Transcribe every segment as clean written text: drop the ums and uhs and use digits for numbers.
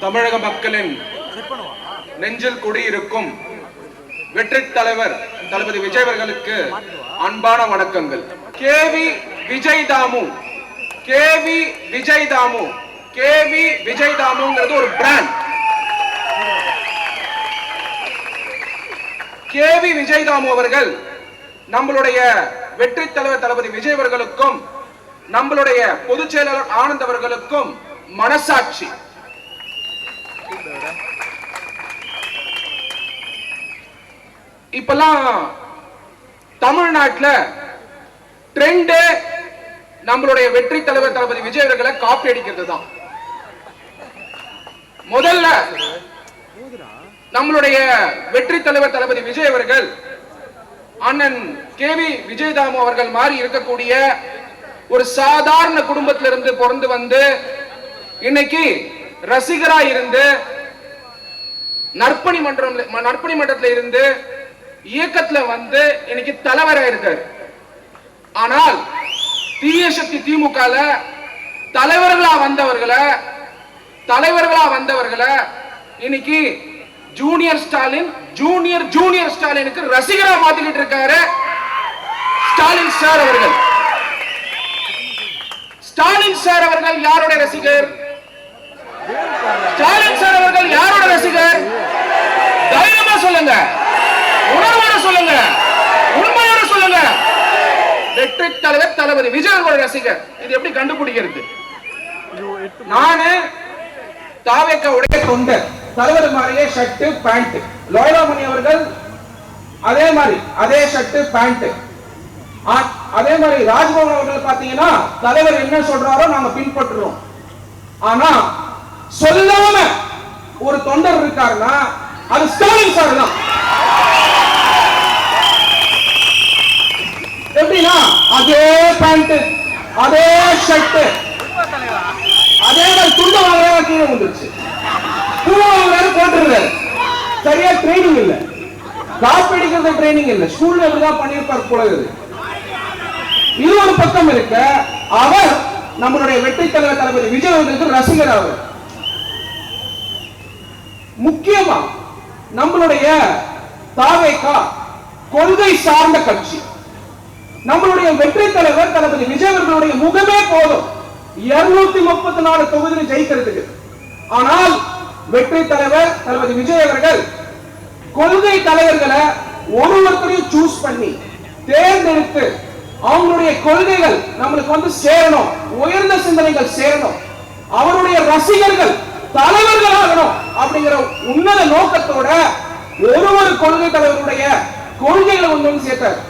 தமிழக மக்களின் நெஞ்சில் குடியிருக்கும் வெற்றி தலைவர் தளபதி விஜய் அவர்களுக்கு அன்பான வணக்கங்கள். KV Vijay Dhamu, KV Vijay Dhamu, KV Vijay தாமுங்கிறது ஒரு பிராண்ட். கேவி விஜய் தாமு அவர்கள் நம்மளுடைய வெற்றி தலைவர் தளபதி விஜய் அவர்களுக்கும் நம்மளுடைய பொதுச் செயலாளர் ஆனந்த் அவர்களுக்கும் மனசாட்சி. இப்பெல்லாம் தமிழ்நாட்டில் ட்ரெண்ட் நம்மளுடைய வெற்றி தலைவர் தளபதி விஜய் அவர்களை காப்பி அடிக்கிறது தான். முதல்ல நம்மளுடைய வெற்றி தலைவர் தளபதி விஜய் அவர்கள் அண்ணன் கேவி விஜய் தாமு அவர்கள் மாறி இருக்கக்கூடிய ஒரு சாதாரண குடும்பத்திலிருந்து பிறந்து வந்து இன்னைக்கு ரசிகரா இருந்து நற்பணி மன்றத்தில் இருந்து இயக்கத்துல வந்து இன்னைக்கு தலைவரா இருக்காரு. ஆனால் தீய சக்தி திமுக தலைவர்களா வந்தவர்களை இன்னைக்கு ஜூனியர் ஸ்டாலின் ஜூனியர் ஸ்டாலினுக்கு ரசிகரா மாத்திக்கிட்டு இருக்காரு ஸ்டாலின் சார் அவர்கள். ஸ்டாலின் சார் அவர்கள் யாருடைய ரசிகர்? ஸ்டாலின் சார் அவர்கள் யாரோட ரசிகர்? தைரியமா சொல்லுங்க, உணர்வோட சொல்லுங்க, உண்மையோட சொல்லுங்க. வெற்றி தலைவர் தளபதி விஜய் அவர்களோட ரசிகர். இது எப்படி கண்டுபிடிக்கிறது? நானு தாவேக்க உடைய தொண்டர், தலைவர் மாதிரியே ஷர்ட் பேண்ட். லோயலாமணி அவர்கள் அதே மாதிரி அதே ஷர்ட் பேண்ட். அதே மாதிரி ராஜ்பவன் அவர்கள் பாத்தீங்கன்னா தலைவர் என்ன சொல்றாரோ நாங்க பின்பற்றுறோம். ஆனா சொல்லாம ஒரு தொண்டர் இருக்காருன்னா அது ஸ்டாலின் சார் தான். எப்படின்னா அதே பேண்ட், அதே ஷர்ட், அதே மாதிரி துண்டு வாங்க கீழே வந்துருச்சு. போட்டுருக்காரு. சரியா ட்ரைனிங் இல்ல, காப்பீடுகிறது ட்ரைனிங் இல்ல. ஸ்கூல்ல எப்படிதான் பண்ணிருப்பார் போல. இது ஒரு பக்கம் இருக்க, அவர் நம்மளுடைய வெற்றி தலைவர் தளபதி விஜய் அவர்களுக்கு ரசிகர். அவர் முக்கியமா நம்மளுடைய தாவேகா கொள்கை சார்ந்த கட்சி. நம்மளுடைய வெற்றி தலைவர் தளபதி விஜய் அவர்களுடைய முகமே போதும் 234 தொகுதியில் ஜெயிக்கிறதுக்கு. ஆனால் வெற்றி தலைவர் தளபதி விஜய் அவர்கள் கொள்கை தலைவர்களை ஒருவருத்தரையும் சூஸ் பண்ணி தேர்ந்தெடுத்து அவங்களுடைய கொள்கைகள் நம்மளுக்கு வந்து சேரணும், உயர்ந்த சிந்தனைகள் சேரணும், அவருடைய ரசிகர்கள் தலைவர்கள் ஆகணும் அப்படிங்கிற உன்னத நோக்கத்தோட ஒரு கொள்கை தலைவருடைய கொள்கைகளை ஒன்று சேர்த்தார்.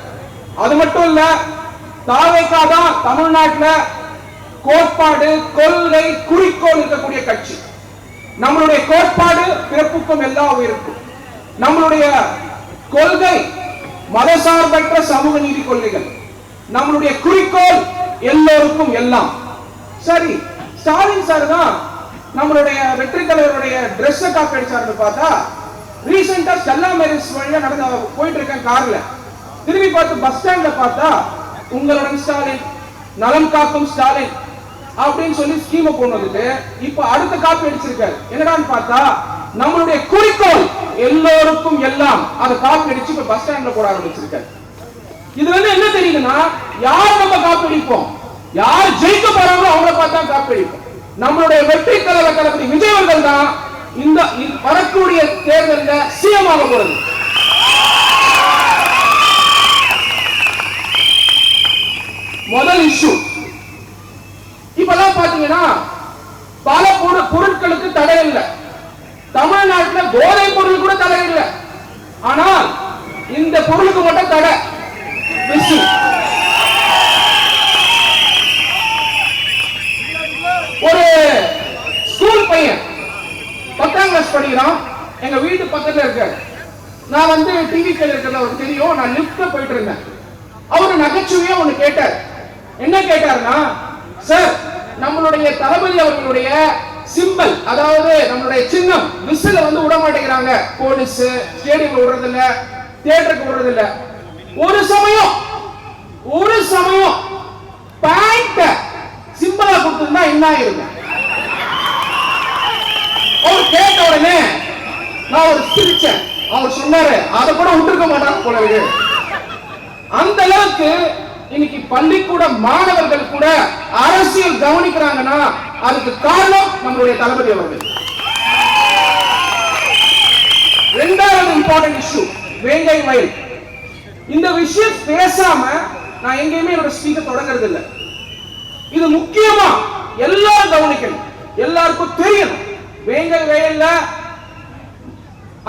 அது மட்டும் இல்ல, தாவேகா தான் தமிழ்நாட்டில் கோட்பாடு, கொள்கை, குறிக்கோள் இருக்கக்கூடிய கட்சி. நம்மளுடைய கோட்பாடு பிறப்புக்கும் எல்லா உயிருக்கும். நம்மளுடைய கொள்கை மதசார்பற்ற சமூக நீதி கொள்கைகள். நம்மளுடைய குறிக்கோள் எல்லோருக்கும் எல்லாம். சரி, ஸ்டாலின் சார் தான் நம்மளுடைய வெற்றி தலைவருடைய டிரெஸ் காப்பி அடிச்சாருன்னு பார்த்தா, ரீசெண்டா ஸ்டெல்லா மேரிஸ் வழியா நடந்து போயிட்டு இருக்கேன் கார்ல. திரும்பி பார்த்து பஸ் ஸ்டாண்ட்ல பார்த்தா உங்களுடன் ஸ்டாலின், நலம் காக்கும் ஸ்டாலின் அப்படின்னு சொல்லி ஸ்கீமை கொண்டு வந்துட்டு இப்ப அடுத்த காப்பி அடிச்சிருக்காரு. என்னடான்னு பார்த்தா நம்மளுடைய குறிக்கோள் எல்லோருக்கும் எல்லாம் அதை காப்பி அடிச்சு இப்ப பஸ் ஸ்டாண்ட்ல போட ஆரம்பிச்சிருக்காரு. இது வந்து என்ன தெரியுதுன்னா, யார் நம்ம காப்பி அடிப்போம், யார் ஜெயிக்க போறாங்களோ அவங்கள பார்த்தா காப்பி அடிப்போம். நம்மளுடைய வெற்றி தலைவர் தளபதி விஜய் அவர்கள் தான் இந்த வரக்கூடிய தேர்தலில் சிஎம் ஆக போறது. முதல் இஷ்யூ. இப்பெல்லாம் பாத்தீங்கன்னா பல பொருட்களுக்கு தடை இல்லை. தமிழ்நாட்டில் போதை பொருள் கூட தடை இல்லை. ஆனால் இந்த பொருளுக்கு மட்டும் தடை. ஒரு ஸ்கூல் பையன் 10ஆம் கிளாஸ் படிக்கிறான், எங்க வீட்டு பக்கத்துல இருக்காரு. நான் வந்து டிவி கேள்வி இருக்கிறது அவருக்கு தெரியும். நான் லிப்ட்ல போயிட்டு இருந்தேன். அவரு நகைச்சுவையா ஒண்ணு கேட்டார். என்ன கேட்டாருன்னா, சார் நம்மளுடைய தளபதி அவர்களுடைய சிம்பல், அதாவது நம்மளுடைய சின்னம் விசில வந்து விட மாட்டேங்கிறாங்க. போலீஸ் ஸ்டேடியம் விடுறது இல்ல, தியேட்டருக்கு விடுறது இல்ல. ஒரு சமயம் பேண்ட் சிம்பிளா கொடுத்திருந்தா என்ன ஆயிருக்கும்? அவர் உடனே நான் ஒரு சிரிச்சேன். அவர் சொன்னாரு அதை கூட விட்டுருக்க மாட்டாங்க போல இருக்கு. அந்த அளவுக்கு இன்னைக்கு பள்ளிக்கூட மாணவர்கள் கூட அரசியல் கவனிக்கிறாங்கன்னா அதுக்கு காரணம் நம்மளுடைய தளபதி அவர்கள். இரண்டாவது இம்பார்ட்டன்ட் இஷ்யூ வேங்கை வயல். இந்த விஷயம் பேசாம நான் எங்கேயுமே என்னோட ஸ்பீக்கர் தொடங்குறது இல்லை. இது முக்கியமா எல்லாரும் கவனிக்கணும், எல்லாருக்கும் தெரியணும். வேங்கை வயல்ல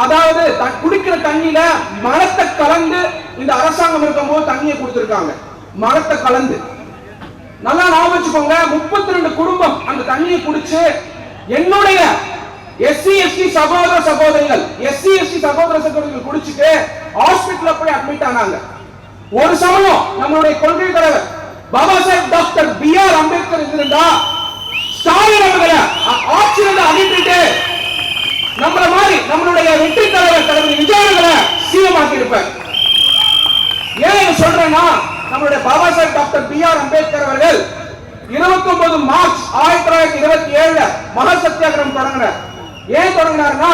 அதாவது குடிக்கிற தண்ணியில மரத்தை கலந்து இந்த அரசாங்கம் இருக்கும்போது தண்ணியை கொடுத்திருக்காங்க. மரத்தை கலந்து நல்லா ஞாபகம் வச்சுக்கோங்க. 32 குடும்பம் அந்த தண்ணியை குடிச்சு என்னுடைய எஸ்சி எஸ்டி சகோதர சகோதரிகள் குடிச்சிட்டு ஹாஸ்பிட்டல்ல போய் அட்மிட் ஆனாங்க. ஒரு சமயம் நம்மளுடைய கொள்கை தலைவர் பாபா சாஹேப் டாக்டர் பி.ஆர். அம்பேத்கர் இருந்தா ஸ்டாலின் அவர்களை ஆட்சியிலிருந்து அகற்றிட்டு நம்மள மாதிரி நம்மளுடைய வெற்றி தலைவர் தளபதி விஜய் அவர்களை சிஎம் ஆக்கி இருப்பார். ஏன் சொல்றேன்னா நம்மளுடைய பாபா சாஹேப் டாக்டர் பி.ஆர். அம்பேத்கர் அவர்கள் 29 மார்ச் 1927 மகா சத்தியாகிரகம் தொடங்கினார். ஏன் தொடங்கினார்னா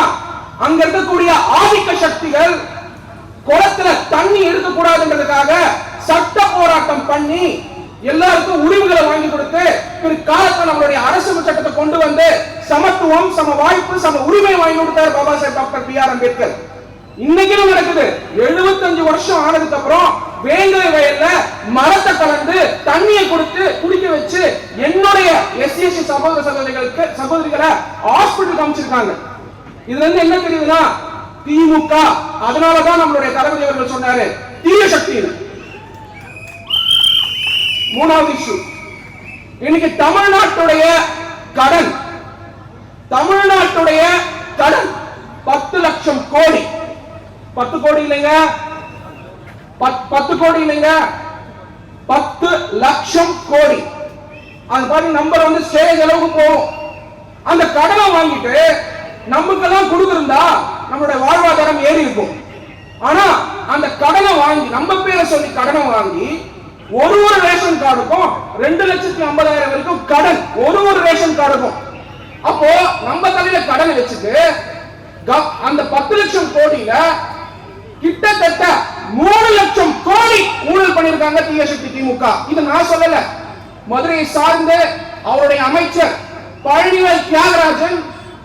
அங்க இருக்கக்கூடிய ஆதிக்க சக்திகள் குளத்துல தண்ணி எடுக்கக்கூடாதுன்றதுக்காக சட்ட போராட்டம் பண்ணி எல்லாருக்கும் உரிமைகளை வாங்கி கொடுத்து பிற்காலத்தில் நம்மளுடைய அரசு சட்டத்தை கொண்டு வந்து சமத்துவம், சம வாய்ப்பு, சம உரிமை வாங்கி கொடுத்தார் பாபா சாஹேப் டாக்டர் பி.ஆர். அம்பேத்கர். இன்னைக்கு நடக்குது. 75 வருஷம் ஆனதுக்கு அப்புறம் வேங்கை வயல்ல மரத்தை கலந்து தண்ணியை கொடுத்து குடிக்க வச்சு என்னுடைய எஸ்சி சகோதரிகளை ஹாஸ்பிட்டல் அமைச்சிருக்காங்க. இதுல இருந்து என்ன தெரியுதுன்னா திமுக. அதனாலதான் நம்மளுடைய தளபதி அவர்கள் சொன்னாரு தீய சக்தி. மூணாவது இஷ்யூ இன்னைக்கு தமிழ்நாட்டுடைய கடன் 10 லட்சம் கோடி. 10 கோடி இல்லைங்க, 10 கோடி இல்லைங்க, 10 லட்சம் கோடி. அது பாருங்க நம்பர் வந்து ஸ்டேஜ் அளவுக்கு போகும். அந்த கடனை வாங்கிட்டு நமக்கெல்லாம் கொடுத்திருந்தா நம்மளுடைய வாழ்வாதாரம் ஏறி இருக்கும். ஆனா அந்த கடனை வாங்கி நம்ம பேரை சொல்லி கடனை வாங்கி ஒரு ரேஷன் கார்டுக்கும் 2,50,000 வரைக்கும் கடன் ஒரு ரேஷன் கார்டுக்கும். அப்போ நம்ம தலையில கடனை வச்சுட்டு அந்த 10 லட்சம் கோடியில கிட்டத்தட்ட 3 லட்சம் கோடி ஊழல் பண்ணிருக்காங்க தீய சக்தி திமுக. இது நான் சொல்லல, மதுரையை சார்ந்து அவருடைய அமைச்சர் பழனிவேல் தியாகராஜன்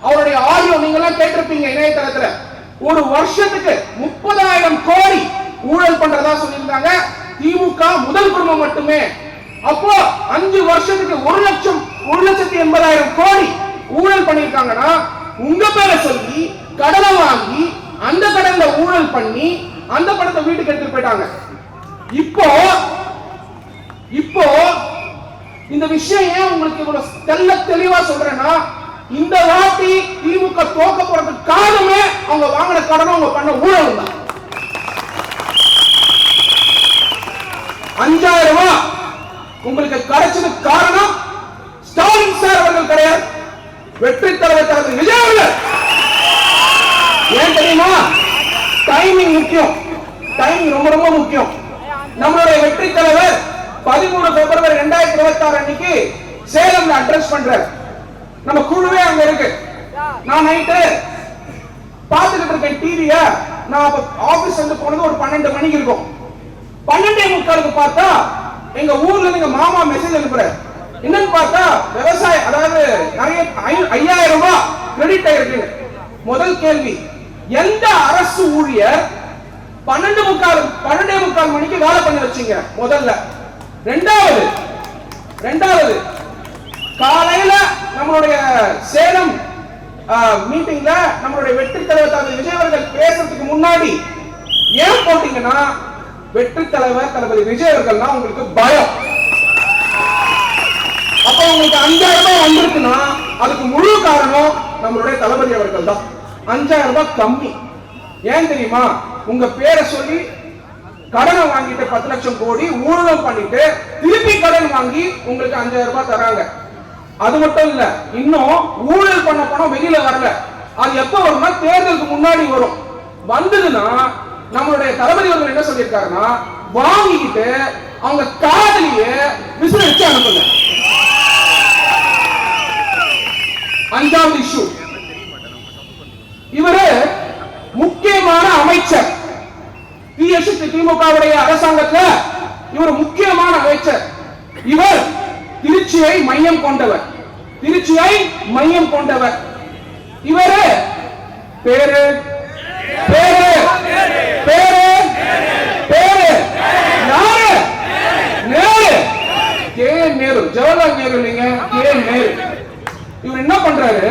அவருடைய ஆடியோ நீங்க எல்லாம் கேட்டிருப்பீங்க இணையதளத்துல. ஒரு வருஷத்துக்கு 30,000 கோடி ஊழல் பண்றதா சொல்லியிருந்தாங்க திமுக முதல் குடும்பம் மட்டுமே. அப்போ 5 வருஷத்துக்கு 1,80,000 கோடி ஊழல் பண்ணிருக்காங்கன்னா உங்க பேரை சொல்லி கடனை வாங்கி அந்த கடன்ல ஊழல் பண்ணி அந்த பணத்தை வீட்டுக்கு எடுத்துட்டு போயிட்டாங்க. இப்போ இந்த விஷயம் ஏன் உங்களுக்கு இவ்வளவு தெளிவா சொல்றேன்னா இந்த வாட்டி திமுக தோக்க போறதுக்கு காரணமே அவங்க வாங்கின கடனை அவங்க பண்ண ஊழல் தான். 5,000 ரூபாய் உங்களுக்கு கிடைச்சதுக்கு காரணம் ஸ்டாலின் சார் அவர்கள் கிடையாது, வெற்றி தலைவர் தளபதி விஜய் அவர்கள். ஏன் தெரியுமா? டைமிங் முக்கியம், டைமிங் ரொம்ப ரொம்ப முக்கியம். நம்மளுடைய வெற்றி தலைவர் 13 பிப்ரவரி 2026 அன்னைக்கு சேலம்ல அட்ரஸ் பண்றார். நம்ம குழுவே அங்க இருக்கு. நான் நைட்டு பாத்துக்கிட்டு இருக்கேன் டிவிய. நான் ஆபீஸ் வந்து போனது ஒரு 12 மணிக்கு இருக்கும். 12:45 பார்த்தா எங்க ஊர்ல எங்க மாமா மெசேஜ் அனுப்புறாரு. என்னன்னு பார்த்தா விவசாய அதாவது நிறைய 5,000 ரூபாய் கிரெடிட் ஆயிருக்கு. முதல் கேள்வி, எந்த அரசு ஊழியர் 12:45 மணிக்கு வேலை பண்ண வச்சீங்க? முதல்ல. ரெண்டாவது காலையில நம்மளுடைய சேலம் மீட்டிங்ல நம்மளுடைய வெற்றி தலைவர் தளபதி விஜய் அவர்கள் பேசுறதுக்கு முன்னாடி ஏன் போட்டீங்கன்னா வெற்றி தலைவர் தளபதி விஜய் அவர்கள்னா உங்களுக்கு பயம். அப்ப உங்களுக்கு 5,000 ரூபாய் வந்திருக்குன்னா அதுக்கு முழு காரணம் நம்மளுடைய தளபதி அவர்கள் தான். 5,000 ரூபாய் கம்மி. ஏன் தெரியுமா? உங்க பேரை சொல்லி கடனை வாங்கிட்டு 10 லட்சம் கோடி ஊழல் பண்ணிட்டு திருப்பி கடன் வாங்கி உங்களுக்கு 5,000 ரூபாய் தராங்க. அது மட்டும் இல்ல, இன்னும் ஊழல் பண்ண பணம் வெளியில வரல. அது எப்ப வரும்னா தேர்தலுக்கு முன்னாடி வரும். வந்ததுன்னா நம்மளுடைய தளபதி அவர்கள் என்ன சொல்லியிருக்காருன்னா வாங்கிட்டு அவங்க காதலியே விசில் வச்சு அனுப்புங்க. 5வது இஷ்யூ கட்சி திமுகவுடைய அரசாங்கத்துல இவர் முக்கியமான அமைச்சர். இவர் திருச்சியை மையம் கொண்டவர். திருச்சியை மையம் கொண்டவர். இவரு பேரு பேரு பேரு பேரு யாரு? நேரு. கே நேரு. ஜவஹர்லால் நேரு இல்லைங்க, கே நேரு. இவர் என்ன பண்றாரு?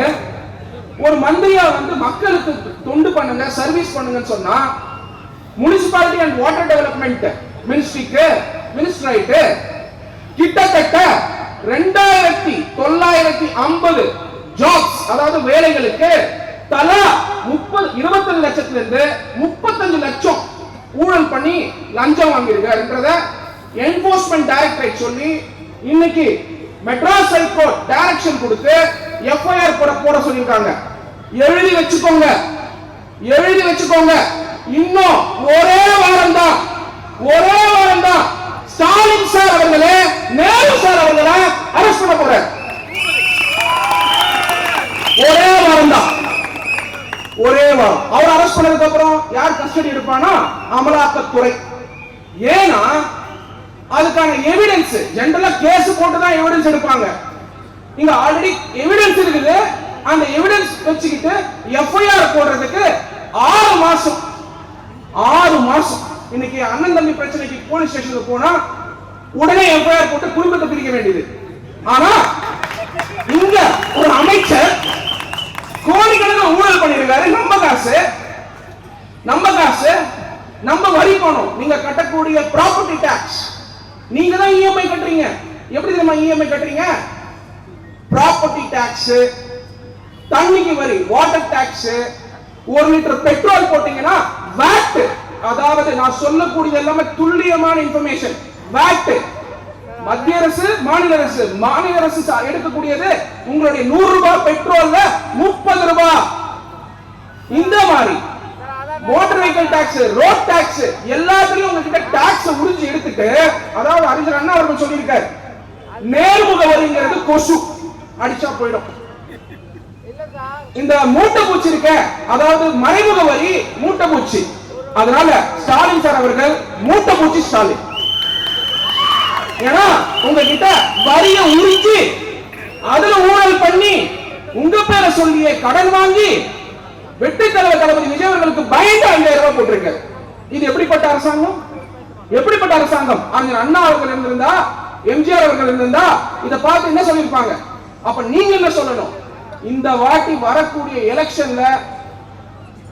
ஒரு மந்திரியா வந்து மக்களுக்கு தொண்டு பண்ணுங்க, சர்வீஸ் பண்ணுங்கன்னு சொன்னா முனிசிபாலிட்டி அண்ட் வாட்டர் டெவலப்மெண்ட் மினிஸ்ட்ரிக்கு மினிஸ்டர் ஆயிட்டு கிட்டத்தட்ட 2950 ஜாப்ஸ், அதாவது வேலைகளுக்கு தலா 22 லட்சத்திலிருந்து 35 லட்சம் ஊழல் பண்ணி லஞ்சம் வாங்கியிருக்காருன்றத என்போர்ஸ்மெண்ட் டைரக்டரேட் சொல்லி இன்னைக்கு மெட்ராஸ் ஹைகோர்ட் டைரக்ஷன் கொடுத்து எஃப்ஐஆர் போட சொல்லிருக்காங்க. எழுதி வச்சுக்கோங்க, எழுதி வச்சுக்கோங்க. இன்னும் ஒரே வாரம் தான் ஸ்டாலின் சார் அவர்களே நேரு சார் அவர்களை அரெஸ்ட் பண்ண போற. ஒரே வாரம் தான், ஒரே வாரம். அவர் அரெஸ்ட் பண்ணதுக்கு அப்புறம் யார் கஸ்டடி எடுப்பானா? அமலாக்கத்துறை. ஏன்னா அதுக்கான எவிடன்ஸ் ஜெனரலா கேஸ் போட்டு தான் எவிடன்ஸ் எடுப்பாங்க. இங்க ஆல்ரெடி எவிடன்ஸ் இருக்குது. அந்த எவிடன்ஸ் வச்சுக்கிட்டு எஃப்ஐஆர் போடுறதுக்கு 6 மாசம். இன்னைக்கு அண்ணன் தம்பி பிரச்சனைக்கு போலீஸ் ஸ்டேஷனுக்கு போனா உடனே எஃப்ஐஆர் போட்டு குடும்பத்தை பிரிக்க வேண்டியது. ஆனா இங்க ஒரு அமைச்சர் கோடிக்கணக்கில் ஊழல் பண்ணிருக்காரு. நம்ம காசு நம்ம வரி பணம், நீங்க கட்டக்கூடிய ப்ராப்பர்ட்டி டாக்ஸ், நீங்க தான் இஎம்ஐ கட்டுறீங்க. எப்படி தெரியுமா இஎம்ஐ கட்டுறீங்க? ப்ராப்பர்ட்டி டாக்ஸ், தண்ணிக்கு வரி, வாட்டர் டாக்ஸ், 1 லிட்டர் பெட்ரோல் போட்டீங்கன்னா வாட். அதாவது நான் சொல்லக்கூடிய எல்லாமே துல்லியமான இன்ஃபர்மேஷன். வாட் மத்திய அரசு, மாநில அரசு எடுக்கக்கூடியது உங்களுடைய 100 ரூபாய் பெட்ரோல்ல 30 ரூபாய். இந்த மாதிரி motor vehicle tax, road tax எல்லாத்துலயும் உங்ககிட்ட டாக்ஸ் உறிஞ்சி எடுத்துட்டு, அதாவது அறிஞர் அண்ணா அவர்கள் சொல்லியிருக்காரு, நேர்முக வரிங்கிறது கொசு அடிச்சா போயிடும். இந்த மூட்டை பூச்சி இருக்க, அதாவது மறைமுக வரி மூட்டை பூச்சி. அதனால ஸ்டாலின் சார் அவர்கள் மூட்டை பூச்சி ஸ்டாலின். ஏன்னா உங்ககிட்ட வரிய உரிச்சு அதுல ஊழல் பண்ணி உங்க பேரை சொல்லியே கடன் வாங்கி வெற்றி தலைவர் தளபதி விஜய் அவர்களுக்கு பயந்து 5000 ரூபாய் போட்டிருக்காரு. இது எப்படிப்பட்ட அரசாங்கம்? எப்படிப்பட்ட அரசாங்கம்? அறிஞர் அண்ணா அவர்கள் இருந்திருந்தா, எம்ஜிஆர் அவர்கள் இருந்திருந்தா இத பார்த்து என்ன சொல்லிருப்பாங்க? அப்ப நீங்க என்ன சொல்லணும்? இந்த வாட்டி வரக்கூடிய எலெக்ஷன்ல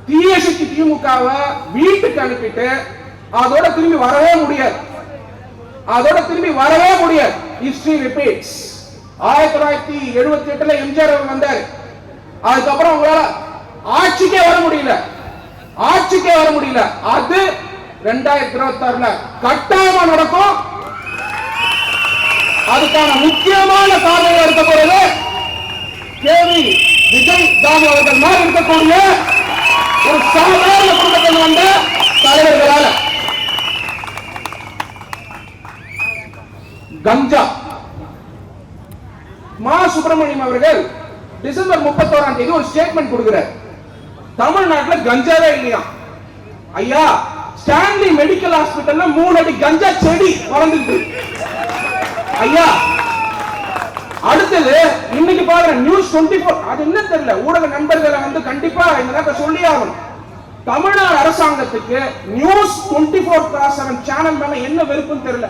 தீய சக்தி திமுகவை வீட்டுக்கு அனுப்பிட்டு அதோட திரும்பி வரவே முடியாது. History repeats. 1978ல எம்ஜிஆர் அவர்கள் வந்தார். அதுக்கப்புறம் உங்களால ஆட்சிக்கே வர முடியல. அது 2026ல கட்டாயமா நடக்கும். அதுக்கான முக்கியமான காரணம் இருக்க போறது கேவி விஜய் தாமு அவர்கள் மாதிரி இருக்கக்கூடிய ஒரு சாதாரண குடும்பத்தில் வந்த தலைவர்களால. கஞ்சா. மா சுப்பிரமணியம் அவர்கள் டிசம்பர் 31ஆம் தேதி ஒரு ஸ்டேட்மெண்ட் கொடுக்கிறார். தமிழ்நாட்டில் கஞ்சாவே இல்லையா ஐயா? ஸ்டான்லி மெடிக்கல் ஹாஸ்பிட்டல்ல 3 அடி கஞ்சா செடி வளர்ந்துருக்கு ஐயா. அடுத்தது இன்னைக்கு பாக்குற நியூஸ் 24, அது என்ன தெரியல, ஊடக நண்பர்களை வந்து கண்டிப்பா இந்த நேரத்தை சொல்லி ஆகணும். தமிழ்நாடு அரசாங்கத்துக்கு நியூஸ் 24/7 சேனல் மேல என்ன வெறுப்புன்னு தெரியல.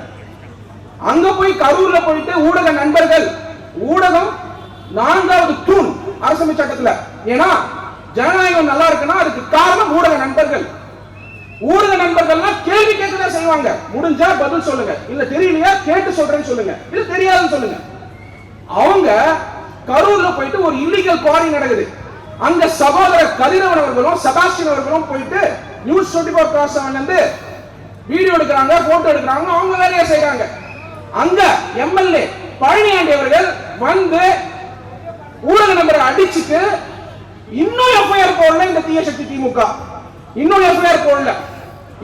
அங்க போய் கரூர்ல போயிட்டு ஊடக நண்பர்கள், ஊடகம் 4வது தூண் அரசமைப்பு சட்டத்துல. ஏன்னா ஜனநாயகம் நல்லா இருக்குன்னா அதுக்கு காரணம் ஊடக நண்பர்கள். ஊடக நண்பர்கள்னா கேள்வி கேட்கதான் செய்வாங்க. முடிஞ்சா பதில் சொல்லுங்க, இல்ல தெரியலையா கேட்டு சொல்றேன்னு சொல்லுங்க, இல்ல தெரியாதுன்னு சொல்லுங்க. அவங்க கரூர்ல போயிட்டு ஒரு இல்லீகல் குவாரி நடக்குது. அங்க சகோதரர் கதிரவன் அவர்களும் செபாஸ்டியன் அவர்களும் போயிட்டு நியூஸ் 24/7 இருந்து வீடியோ எடுக்கிறாங்க, போட்டோ எடுக்கிறாங்க, அவங்க வேலையை செய்யறாங்க. அங்க எம்எல்ஏ பழனியாண்டி அவர்கள் வந்து ஊடக நம்பரை அடிச்சுட்டு இன்னும் எஃப்ஐஆர் போடல. இந்த தீய சக்தி திமுக இன்னும் எஃப்ஐஆர் போடல.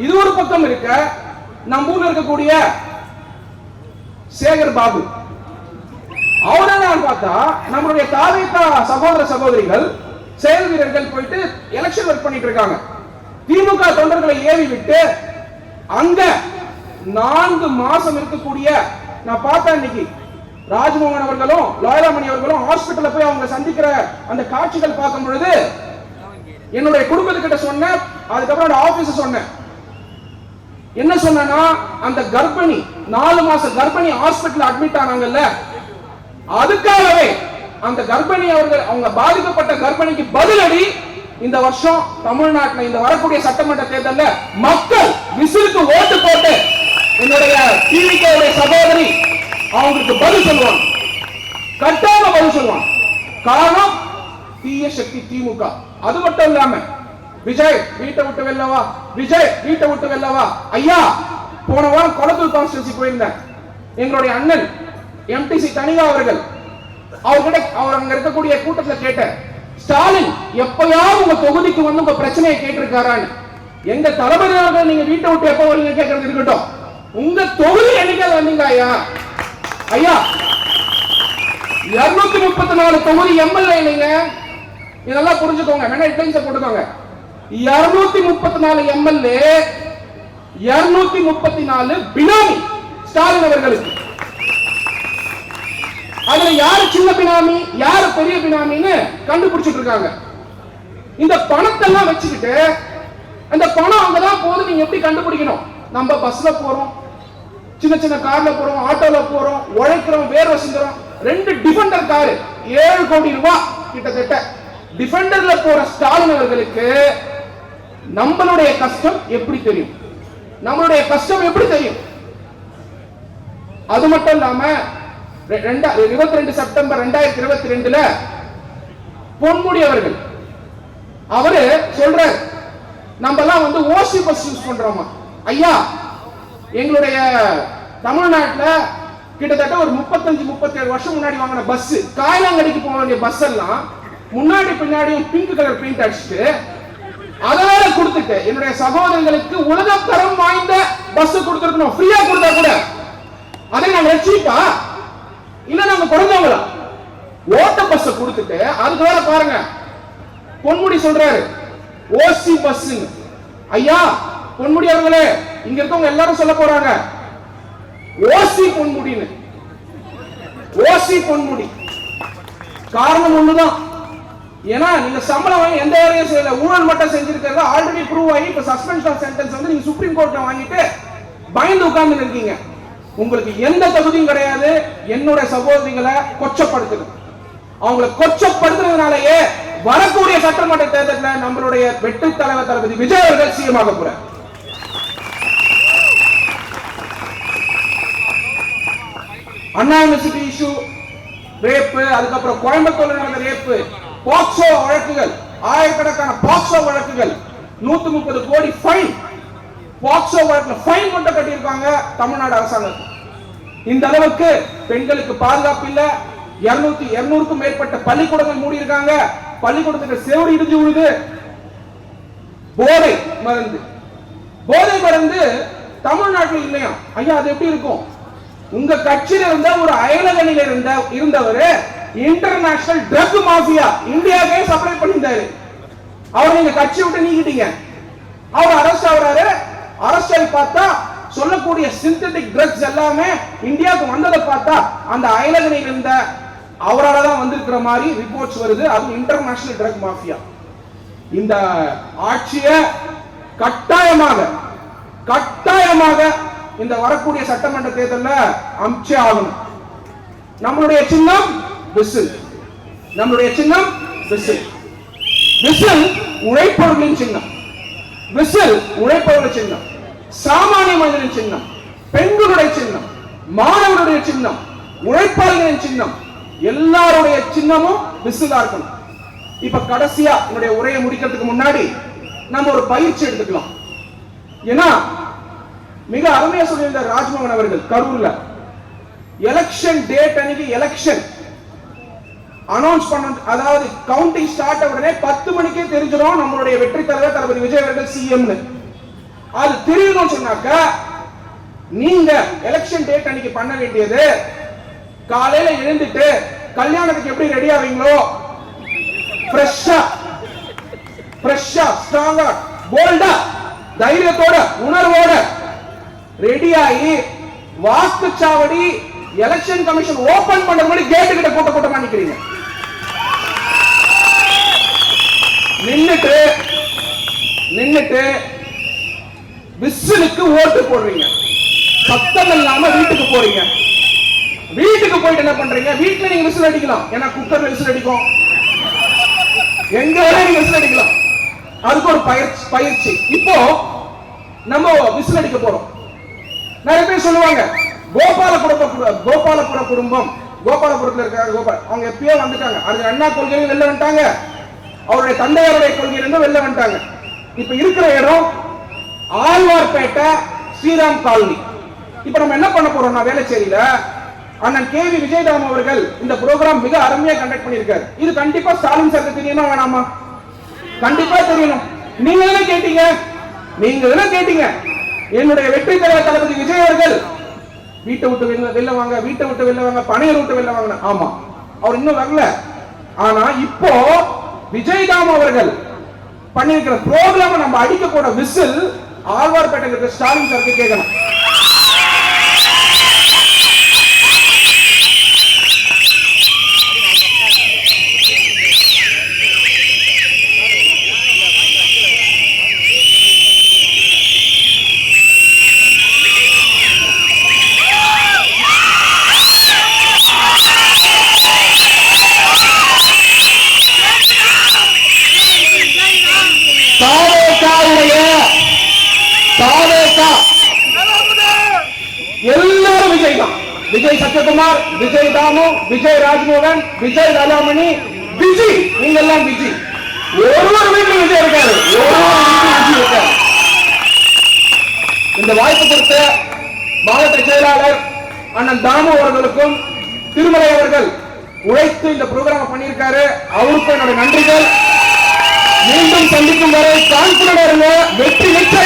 இது ஒரு பக்கம் இருக்க, நம்ம ஊர்ல இருக்கக்கூடிய சேகர் பாபு அவரெல்லாம் பார்த்தா நம்மளுடைய தாவேகா சகோதர சகோதரிகள் செயல் வீரர்கள் போயிட்டு எலெக்ஷன் ஒர்க் பண்ணிட்டு இருக்காங்க. திமுக தொண்டர்களை ஏவி விட்டு அங்க 4 மாசம் இருக்கக்கூடிய நான் பார்த்தேன் இன்னைக்கு ராஜ்மோகன் அவர்களும் லாயலாமணி அவர்களும் ஹாஸ்பிட்டல்ல போய் அவங்க சந்திக்கிற அந்த காட்சிகள் பார்க்கும் பொழுது என்னுடைய குடும்பத்துக்கிட்ட சொன்னேன், அதுக்கப்புறம் ஆபீஸ் சொன்னேன். என்ன சொன்னா, அந்த கர்ப்பிணி 4 மாச கர்ப்பிணி ஹாஸ்பிட்டல் அட்மிட் ஆனாங்கல்ல, அதுக்காகவே அந்த கர்ப்பிணி அவங்க பாதிக்கப்பட்ட கர்ப்பிணிக்கு பதிலடி இந்த வருஷம் தமிழ்நாட்டில் இந்த வரக்கூடிய சட்டமன்ற தேர்தலில் மக்கள் விசிலுக்கு ஓட்டு போட்டு என்னுடைய திமுக சகோதரி அவங்களுக்கு பதில் சொல்லுவாங்க, கட்டாம பதில் சொல்லுவாங்க. காரணம் தீய சக்தி திமுக. அது மட்டும் இல்லாம விஜய் வீட்டை விட்டு வெல்லவா, விஜய் வீட்டை விட்டு வெல்லவா. ஐயா போன வாரம் கொளத்தூர் கான்ஸ்டிட்யூன்சி போயிருந்தேன். எங்களுடைய அண்ணன் எம்டிசி தனிகா அவர்கள் அவர் அங்க இருக்கக்கூடிய கூட்டத்தில் கேட்டேன், ஸ்டாலின் எப்பயாவது உங்க தொகுதிக்கு வந்து உங்க பிரச்சனையை கேட்டிருக்காரான்னு. எங்க தளபதி அவர்கள் நீங்க வீட்டை விட்டு எப்ப வரீங்க கேட்கறது இருக்கட்டும், உங்க தொகுதி எண்ணிக்கையில் வந்தீங்க ஐயா. ஐயா 234 தொகுதி எம்எல்ஏ நீங்க, இதெல்லாம் புரிஞ்சுக்கோங்க, வேணா இன்டென்ஷன் போட்டுக்கோங்க. 234 எம்எல்ஏ, 234 பினாமி ஸ்டாலின் அவர்களுக்கு. அதுல யாரு சின்ன பினாமி யாரு பெரிய பினாமின்னு கண்டுபிடிச்சிட்டு இருக்காங்க. இந்த பணத்தை எல்லாம் வச்சுக்கிட்டு அந்த பணம் அங்கதான் போகுது, நீங்க எப்படி கண்டுபிடிக்கணும்? நம்ம பஸ்ல போறோம், சின்ன சின்ன கார்ல போறோம், ஆட்டோல போறோம், உழைக்கிறோம், வேர்வை சிந்துறோம். 2 டிஃபெண்டர் காரு 7 கோடி ரூபாய் கிட்டத்தட்ட. டிஃபெண்டர்ல போற ஸ்டாலின் அவர்களுக்கு நம்மளுடைய கஷ்டம் எப்படி தெரியும்? நம்மளுடைய கஷ்டம் எப்படி தெரியும்? அது மட்டும் இல்லாம 22 செப்டம்பர் 2022 பொன்முடி அவர்கள் அவரு சொல்றாரு, நம்ம எல்லாம் வந்து ஓசி பஸ் யூஸ் பண்றோமா. ஐயா எங்களுடைய தமிழ்நாட்டில் கிட்டத்தட்ட ஒரு 35-37 வருஷம் முன்னாடி வாங்கின பஸ், காயலாங்கடிக்கு போக வேண்டிய பஸ் எல்லாம் முன்னாடி பின்னாடியும் பிங்க் கலர் பெயிண்ட் அடிச்சுட்டு அதனால கொடுத்துட்டு என்னுடைய சகோதரர்களுக்கு உலகத்தரம் வாய்ந்த பஸ் கொடுத்துருக்கணும், ஃப்ரீயா கொடுத்தா கூட அதை நாங்க வச்சுட்டா இல்ல நாங்க குறைஞ்சவங்களா ஓட்ட பஸ் கொடுத்துட்டு அதுக்கு வேற பாருங்க பொன்முடி சொல்றாரு ஓசி பஸ். ஐயா பொன்முடி அவர்களே, இங்க இருக்கவங்க எல்லாரும் சொல்ல போறாங்க ஓசி பொன்முடின்னு. ஓசி பொன்முடி காரணம் ஒண்ணுதான், ஏன்னா நீங்க சம்பளம் வாங்கி எந்த வேலையும் செய்யல, ஊழல் மட்டும் செஞ்சிருக்கிறத ஆல்ரெடி ப்ரூவ் ஆகி இப்ப சஸ்பென்ஷன் ஆஃப் சென்டென்ஸ் வந்து நீங்க சுப்ரீம் கோர்ட்ல வாங்கிட்டு பயந்து உட்கார்ந்து இருக்கீங்க. உங்களுக்கு எந்த தகுதியும் கிடையாது என்னோட சகோதரிகளை கொச்சப்படுத்துது. அவங்களை கொச்சப்படுத்துறதுனாலேயே வரக்கூடிய சட்டமன்ற தேர்தலில் நம்மளுடைய வெற்றி தலைவர் தளபதி விஜய் அவர்கள் சிஎம் ஆக போறார். அண்ணா யூனிவர்சிட்டி இஷ்யூ, ரேப்பு, அதுக்கப்புறம் கோயம்புத்தூர்ல நடந்த ரேப்பு, பாக்சோ வழக்குகள், ஆயிரக்கணக்கான பாக்சோ வழக்குகள், 130 கோடி ஃபைன். பாக்சோ வழக்குல ஃபைன் மட்டும் கட்டியிருக்காங்க தமிழ்நாடு அரசாங்கம். இந்த அளவுக்கு பெண்களுக்கு பாதுகாப்பு இல்ல. 200க்கும் மேற்பட்ட பள்ளிக்கூடங்கள் மூடி இருக்காங்க, பள்ளிக்கூடத்துக்கு சேவடி இடிஞ்சு விழுது. போதை மருந்து தமிழ்நாட்டில் இல்லையா? ஐயா அது எப்படி இருக்கும்? உங்க கட்சியில இருந்த ஒரு அயலகணில இருந்தவர் இன்டர்நேஷனல் ட்ரக் மாஃபியா இந்தியாவே சப்ளை பண்ணியிருந்தாரு. அவர் நீங்க கட்சி விட்டு நீக்கிட்டீங்க. அவர் அரெஸ்ட் ஆகுறாரு. அரெஸ்ட் ஆகி பார்த்தா சொல்லக்கூடிய சிந்தட்டிக் ட்ரக்ஸ் எல்லாமே இந்தியாவுக்கு வந்ததை பார்த்தா அந்த அயலகணில் இருந்த அவரால் தான் வந்திருக்கிற மாதிரி ரிப்போர்ட்ஸ் வருது. அது இன்டர்நேஷனல் ட்ரக் மாஃபியா. இந்த ஆட்சியை கட்டாயமாக இந்த வரக்கூடிய சட்டமன்ற தேர்தலில் அம்சே ஆகணும். நம்மளுடைய சின்னம் விசில். நம்மளுடைய சின்னம் விசில். விசில் உழைப்பவர்களின் சின்னம். விசில் உழைப்பவர்கள் சின்னம், சாமானிய மனிதனின் சின்னம், பெண்களுடைய சின்னம், மாணவருடைய சின்னம், உழைப்பாளர்களின் சின்னம், எல்லாருடைய சின்னமும் விசிலா இருக்கணும். இப்ப கடைசியா என்னுடைய உரையை முடிக்கிறதுக்கு முன்னாடி நம்ம ஒரு பயிற்சி எடுத்துக்கலாம். ஏன்னா மிக அருமையா சொல்லியிருந்தார் ராஜ்மோகன் அவர்கள் கரூர்ல. எலெக்ஷன் டேட் அன்னைக்கு எலெக்ஷன் அனௌன்ஸ் பண்ண, அதாவது கவுண்டிங் ஸ்டார்ட் உடனே 10 மணிக்கே தெரிஞ்சிடும் நம்மளுடைய வெற்றி தலைவர் தளபதி விஜய் அவர்கள் சிஎம். அது தெரியணும்னு சொன்னாக்க நீங்க எலெக்ஷன் டேட் அன்னைக்கு பண்ண வேண்டியது, காலையில எழுந்துட்டு கல்யாணத்துக்கு எப்படி ரெடி ஆவீங்களோ ஃப்ரெஷ்ஷா ஸ்ட்ராங்கா போல்டா தைரியத்தோட உணர்வோட ரெடியாகி வாக்குச்சாவடி எலெக்ஷன் கமிஷன் ஓபன் பண்ற மாதிரி கேட்டு கிட்ட கூட்டமா நிக்கிறீங்க. நின்னுட்டு விசிலுக்கு ஓட்டு போடுறீங்க. சத்தம் இல்லாம வீட்டுக்கு போறீங்க. வீட்டுக்கு போயிட்டு என்ன பண்றீங்க? வீட்டுல நீங்க விசில் அடிக்கலாம். ஏன்னா குக்கர்ல விசில் அடிக்கும், எங்க நீங்க விசில் அடிக்கலாம். அதுக்கு ஒரு பயிற்சி. இப்போ நம்ம விசில் அடிக்க போறோம். நிறைய பேர் சொல்லுவாங்க கோபாலபுர குடும்பம், கோபாலபுரத்துல இருக்காங்க கோபால், அவங்க எப்பயோ வந்துட்டாங்க. அது அண்ணா கொள்கையில வெளில வந்துட்டாங்க, அவருடைய தந்தையாருடைய கொள்கையிலிருந்து வெளில வந்துட்டாங்க. இப்ப இருக்கிற இடம் ஆழ்வார்பேட்டை ஸ்ரீராம் காலனி. இப்ப நம்ம என்ன பண்ண போறோம்னா, வேளச்சேரியில அண்ணன் கேவி விஜயதாம் அவர்கள் இந்த ப்ரோக்ராம் மிக அருமையா கண்டக்ட் பண்ணியிருக்காரு. இது கண்டிப்பா ஸ்டாலின் சாருக்கு தெரியணுமா வேணாமா? கண்டிப்பா தெரியணும். நீங்க என்ன கேட்டீங்க? என்னுடைய வெற்றி தலைவர் தளபதி விஜய் அவர்கள் வீட்டை விட்டு வெளில வாங்க, பனையூர் விட்டு வெளில வாங்க. ஆமா, அவர் இன்னும் வரல. ஆனா இப்போ விஜயதாம் அவர்கள் பண்ணிருக்கிற ப்ரோக்ராம் நம்ம அடிக்க போற விசில் ஆழ்வார்பேட்டை ஸ்டாலின் சாருக்கு கேட்கணும். எல்லாரும் விஜய் தான். விஜய் சத்யகுமார், விஜய் தாமு, விஜய் ராஜ்மோகன், விஜய் லலாமணி, விஜய், நீங்க எல்லாம் விஜய். ஒருவர் வீட்டில் விஜய் இருக்காரு, இந்த வாய்ப்பு கொடுத்த மாவட்ட செயலாளர் அண்ணன் தாமு அவர்களுக்கும் திருமலை அவர்கள் உழைத்து இந்த ப்ரோக்ராம் பண்ணியிருக்காரு. அவருக்கும் என்னோட நன்றிகள். மீண்டும் சந்திக்கும் வரை கான்பிடன்ட் இருங்க. வெற்றி நிச்சயம்.